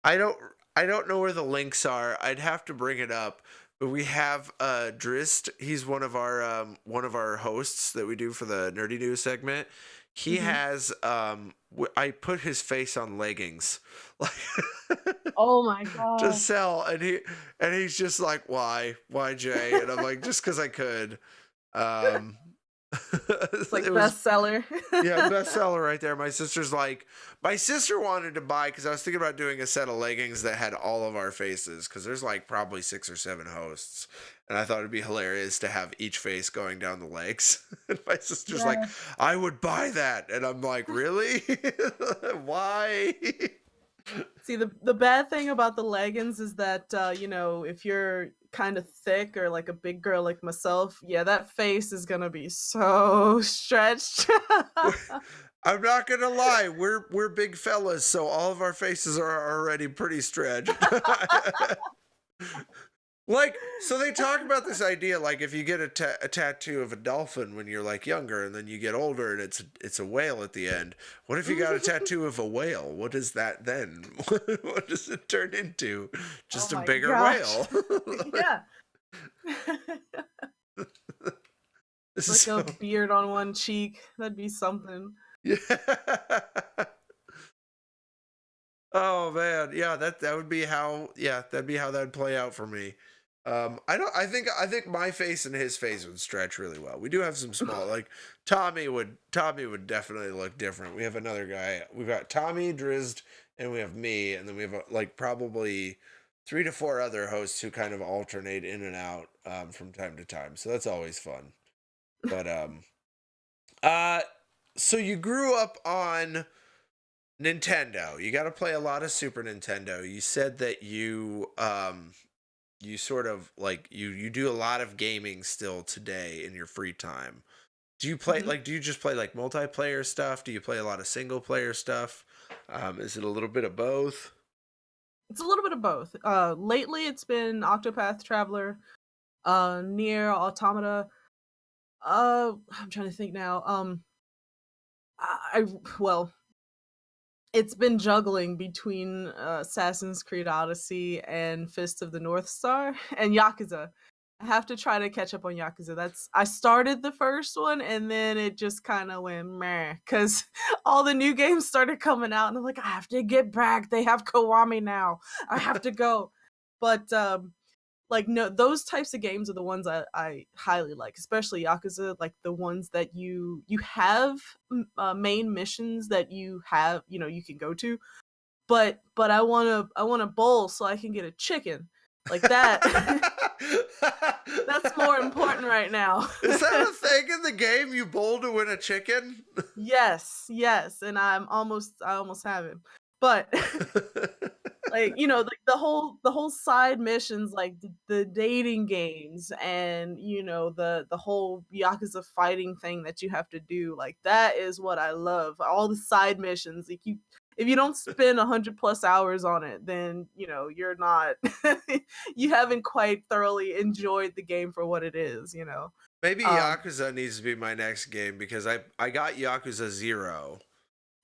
I don't. I don't know where the links are. I'd have to bring it up. But we have Drist. He's one of our hosts that we do for the Nerdy News segment. He Mhm. has I put his face on leggings like Oh my to gosh. sell, and he's just like, why Jay? And I'm like, just because I could. Um, It's like it was bestseller. yeah, bestseller right there. My sister wanted to buy because I was thinking about doing a set of leggings that had all of our faces because there's like probably 6 or 7 hosts, and I thought it'd be hilarious to have each face going down the legs. And my sister's like, Yeah. "I would buy that," and I'm like, "Really? Why?" See, the bad thing about the leggings is that if you're kind of thick or like a big girl like myself, yeah, that face is gonna be so stretched. I'm not gonna lie, we're big fellas, so all of our faces are already pretty stretched. Like, so they talk about this idea, like if you get a tattoo of a dolphin when you're like younger, and then you get older and it's a whale at the end. What if you got a tattoo of a whale? What is that then? What does it turn into? Oh Just a my bigger gosh. whale. Yeah. Like a So beard on one cheek. That'd be something. yeah. Oh man, yeah, that would be how that'd be how that'd play out for me. I think my face and his face would stretch really well. We do have some small like Tommy would definitely look different. We have another guy. We've got Tommy, Drizzt, and we have me, and then we have like probably 3 to 4 other hosts who kind of alternate in and out from time to time. So that's always fun. But uh so you grew up on Nintendo. You got to play a lot of Super Nintendo. You said that you sort of like you do a lot of gaming still today in your free time. Mhm. Do you just play like multiplayer stuff? Do you play a lot of single player stuff? Is it a little bit of both? It's a little bit of both. Lately it's been Octopath Traveler, Near Automata. I'm trying to think now. Well, it's been juggling between Assassin's Creed Odyssey and Fist of the North Star and Yakuza. I have to try to catch up on Yakuza. I started the first one and then it just kind of went meh because all the new games started coming out and I'm like, I have to get back. They have Kiwami now. I have to go. But like no, those types of games are the ones I highly like, especially Yakuza, like the ones that you have main missions that you can go to, but I want to bowl so I can get a chicken like that. That's more important right now. Is that a thing in the game? You bowl to win a chicken? Yes, yes, and I almost have him, but Like, like the whole side missions, like the dating games and, the whole Yakuza fighting thing that you have to do, like, that is what I love. All the side missions, like, if you don't spend 100 plus hours on it, then, you're not you haven't quite thoroughly enjoyed the game for what it is. Maybe Um, Yakuza needs to be my next game because I got Yakuza 0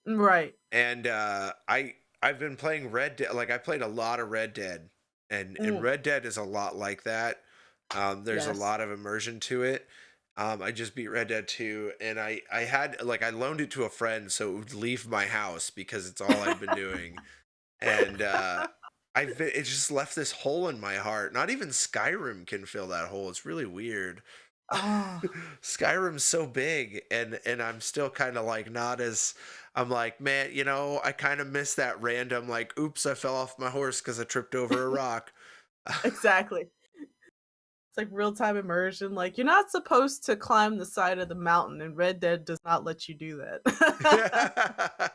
right. and I've been playing Red Dead. Like I played a lot of Red Dead, and Mm, Red Dead is a lot like that. There's a yes. lot of immersion to it. I just beat Red Dead 2, and I had like I loaned it to a friend so it would leave my house because it's all I'd been doing, and it just left this hole in my heart. Not even Skyrim can fill that hole. It's really weird. Oh, Skyrim's so big, and I'm still kind of like not as I'm like, man, I kind of miss that random like, oops, I fell off my horse because I tripped over a rock. exactly. It's like real-time immersion, like, you're not supposed to climb the side of the mountain, and Red Dead does not let you do that.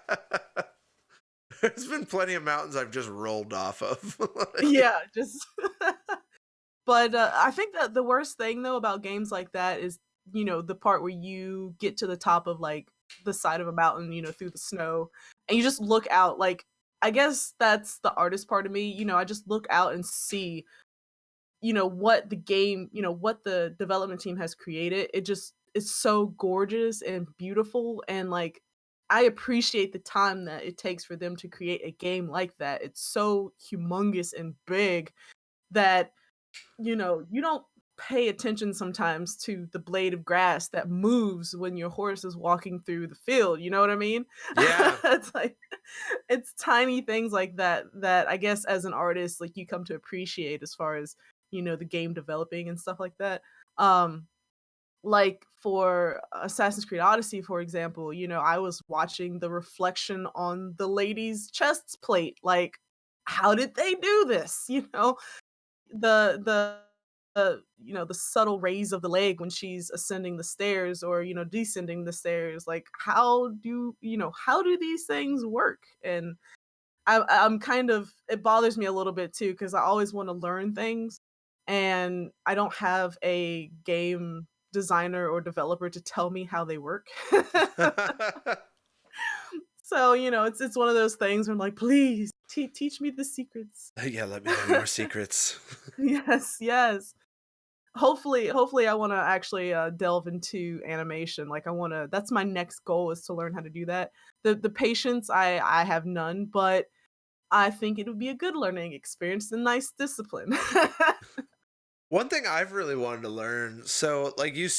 There's been plenty of mountains I've just rolled off of. Yeah, just but, I think that the worst thing, though, about games like that is, the part where you get to the top of, like, the side of a mountain, through the snow, and you just look out, like, I guess that's the artist part of me, I just look out and see what the game, what the development team has created. It just is so gorgeous and beautiful, and, like, I appreciate the time that it takes for them to create a game like that. It's so humongous and big that, you don't pay attention sometimes to the blade of grass that moves when your horse is walking through the field, you know what I mean? Yeah. It's like it's tiny things like that that I guess as an artist, like, you come to appreciate as far as, the game developing and stuff like that. Um, like for Assassin's Creed Odyssey, for example, I was watching the reflection on the lady's chest plate. Like, how did they do this? The subtle raise of the leg when she's ascending the stairs or, descending the stairs. Like, how do these things work? And I'm kind of it bothers me a little bit too because I always wanna learn things, and I don't have a game designer or developer to tell me how they work. So, it's one of those things where I'm like, "Please, teach me the secrets." Yeah, let me know your secrets. Yes, yes. Hopefully, I wanna actually, delve into animation, like, that's my next goal is to learn how to do that. The patience, I have none, but I think it would be a good learning experience, a nice discipline. One thing I've really wanted to learn, so like did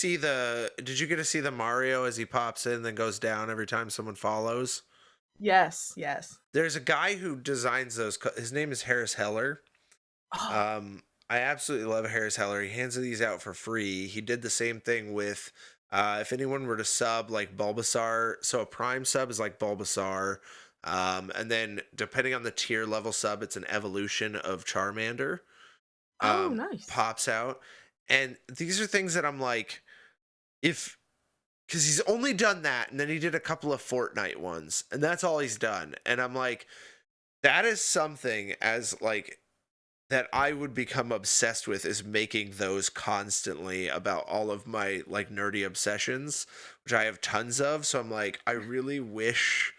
you get to see the Mario as he pops in and then goes down every time someone follows? Yes, yes. There's a guy who designs those. His name is Harris Heller. Oh, I absolutely love Harris Heller. He hands these out for free. He did the same thing with, if anyone were to sub like Bulbasaur. So a Prime sub is like Bulbasaur. And then depending on the tier level sub, it's an evolution of Charmander. oh, nice. Pops out. And these are things that I'm like, if because he's only done that, and then he did a couple of Fortnite ones, and that's all he's done. And I'm like, that is something as like that I would become obsessed with is making those constantly about all of my like nerdy obsessions, which I have tons of. So I'm like, I wish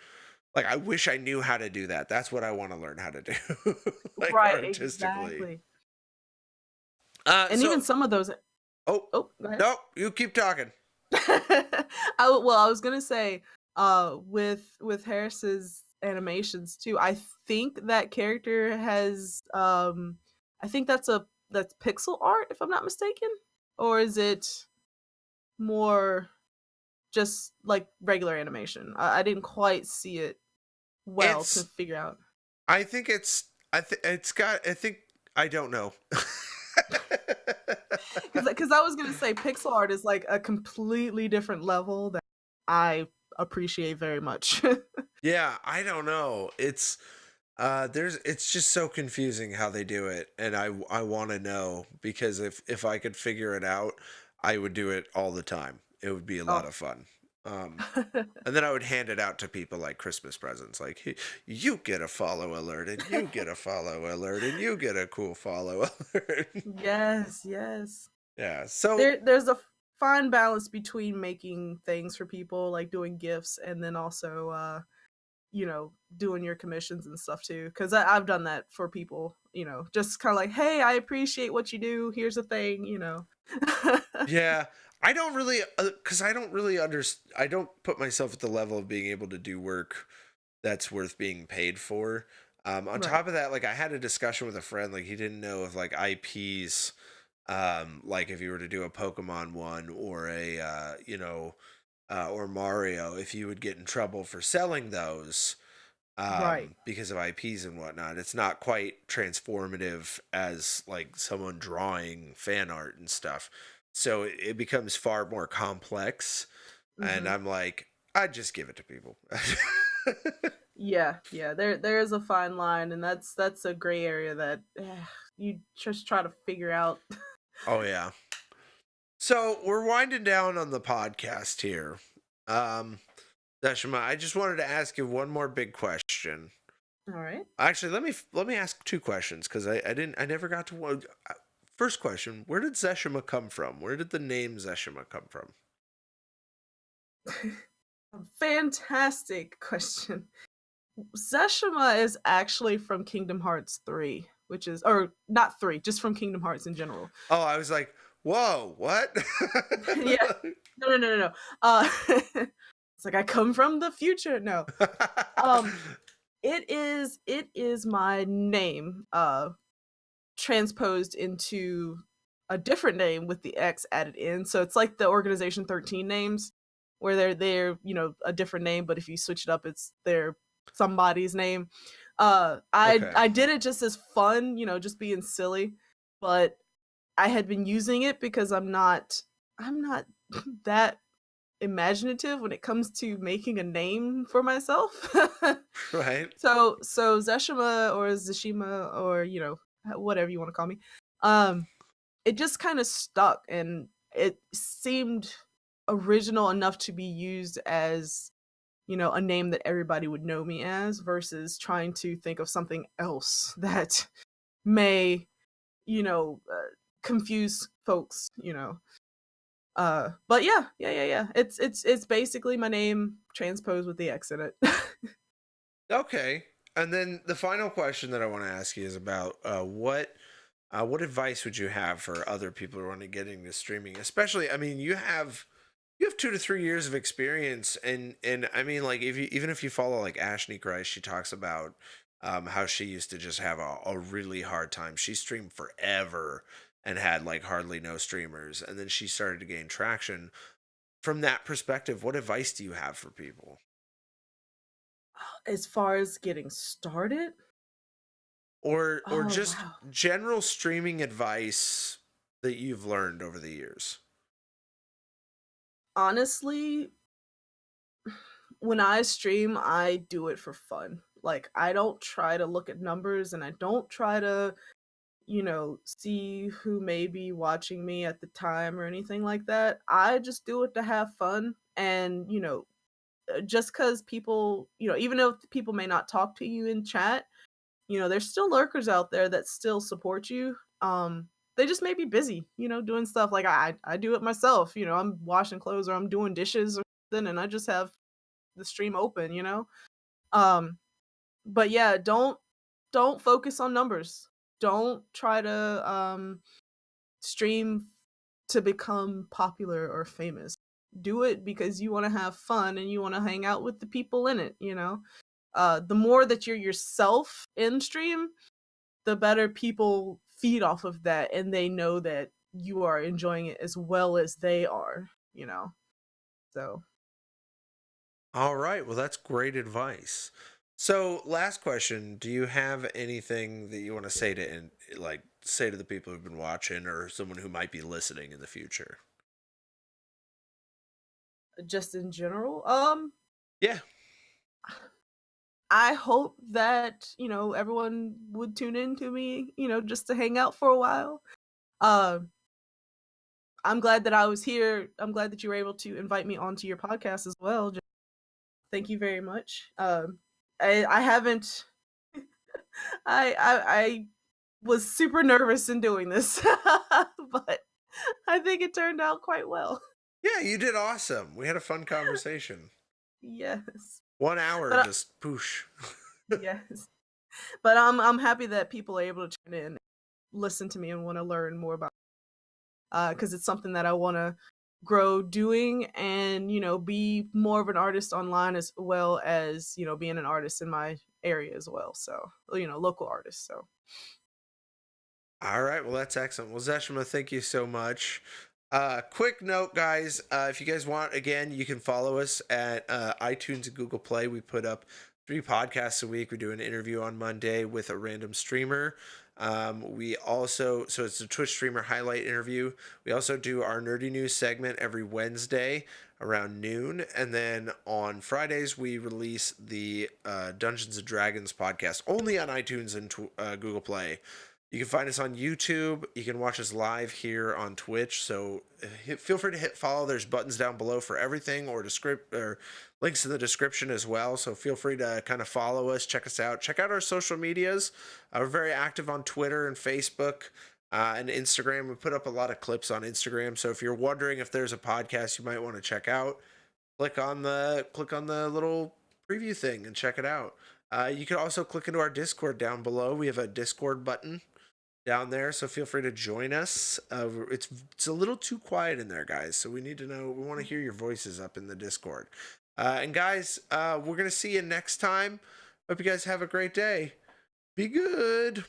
I knew how to do that. That's what I want to learn how to do, like Right, artistically. exactly. And So even some of those oh oh, go ahead. no, you keep talking. I was gonna say, with Harris's animations too, I think that character has, I think that's pixel art, if I'm not mistaken? Or is it more just, like, regular animation? I didn't quite see it well to It's figure out. I think it's got I think I don't know. Because I was gonna say pixel art is, like, a completely different level that I appreciate very much. Yeah, I don't know. It's just so confusing how they do it, and I want to know because if I could figure it out, I would do it all the time. It would be a lot Oh, of fun. Um, and then I would hand it out to people like Christmas presents, like you get a follow alert, and you get a follow alert, and you get a cool follow alert. Yes, yes. Yeah. So There's a fine balance between making things for people, like doing gifts, and then also doing your commissions and stuff too. Because I've done that for people, just kind of like, hey, I appreciate what you do. Here's a thing. yeah, I don't really, because I don't really understand. I don't put myself at the level of being able to do work that's worth being paid for. On Right, top of that, like I had a discussion with a friend, like he didn't know if like IPs, like if you were to do a Pokemon one or or Mario, if you would get in trouble for selling those, right. because of IPs and whatnot. It's not quite transformative as like someone drawing fan art and stuff. So it becomes far more complex. And Hmm. I'm like, I'd just give it to people. Yeah, yeah. There is a fine line, and that's a gray area that you just try to figure out. Oh yeah. So we're winding down on the podcast here. Um, Dashima, I just wanted to ask you one more big question. All right. Actually, let me ask two questions because I never got to one. First question: where did Xeshema come from? Where did the name Xeshema come from? Fantastic question. Zeshima is actually from Kingdom Hearts 3, which is, or not 3, just from Kingdom Hearts in general. Oh, I was like, whoa, what? Yeah. No, no, no, no, no. It's like I come from the future. No. Um, it is my name transposed into a different name with the X added in. So it's like the Organization 13 names where they're a different name, but if you switch it up, it's their somebody's name. I Okay. I did it just as fun, just being silly, but I had been using it because I'm not that imaginative when it comes to making a name for myself. Right. So Zeshima or Zeshima or whatever you want to call me, um, it just kind of stuck and it seemed original enough to be used as a name that everybody would know me as versus trying to think of something else that may you know uh, confuse folks. But yeah, yeah, yeah, yeah. It's basically my name transposed with the X in it. Okay. And then the final question that I want to ask you is about what advice would you have for other people who want to get into streaming? Especially, I mean, you have 2 to 3 years of experience, and I mean, like if you even if you follow like Ashley Grice, she talks about how she used to just have a really hard time. She streamed forever and had like hardly no streamers, and then she started to gain traction. From that perspective, what advice do you have for people? As far as getting started, Or oh just wow. general streaming advice that you've learned over the years? Honestly, when I stream, I do it for fun. Like I don't try to look at numbers and I don't try to, see who may be watching me at the time or anything like that. I just do it to have fun and, just cuz people, even though people may not talk to you in chat, there's still lurkers out there that still support you. They just may be busy, doing stuff like I do it myself. I'm washing clothes or I'm doing dishes or something, and I just have the stream open. Um, but yeah, don't focus on numbers. Don't try to stream to become popular or famous. Do it because you want to have fun and you want to hang out with the people in it. The more that you're yourself in stream, the better people feed off of that and they know that you are enjoying it as well as they are. So All right. Well, that's great advice. So, last question: do you have anything that you want to say to like say to the people who've been watching or someone who might be listening in the future? just in general, Yeah. I hope that, everyone would tune in to me, just to hang out for a while. Um I'm glad that I was here. I'm glad that you were able to invite me onto your podcast as well. Thank you very much. I haven't. I was super nervous in doing this, but I think it turned out quite well. Yeah, you did awesome. We had a fun conversation. Yes, 1 hour, but just poosh. yes, but I'm happy that people are able to tune in, listen to me, and want to learn more about. Because it's something that I want to grow doing, and be more of an artist online as well as being an artist in my area as well. So local artist. So All right, well that's excellent. Well, Xeshema, thank you so much. Quick note, guys. If you guys want, again, you can follow us at iTunes and Google Play. We put up 3 podcasts a week. We do an interview on Monday with a random streamer. We also, so it's a Twitch streamer highlight interview. We also do our nerdy news segment every Wednesday around noon, and then on Fridays we release the Dungeons and Dragons podcast only on iTunes and Google Play. You can find us on YouTube. You can watch us live here on Twitch. So feel free to hit follow. There's buttons down below for everything, or links in the description as well. So feel free to kind of follow us, check us out. Check out our social medias. We're very active on Twitter and Facebook and Instagram. We put up a lot of clips on Instagram. So if you're wondering if there's a podcast you might want to check out, click on the little preview thing and check it out. You can also click into our Discord down below. We have a Discord button down there, so feel free to join us. It's a little too quiet in there, guys, so we want to hear your voices up in the Discord. And guys, we're gonna see you next time. Hope you guys have a great day. Be good.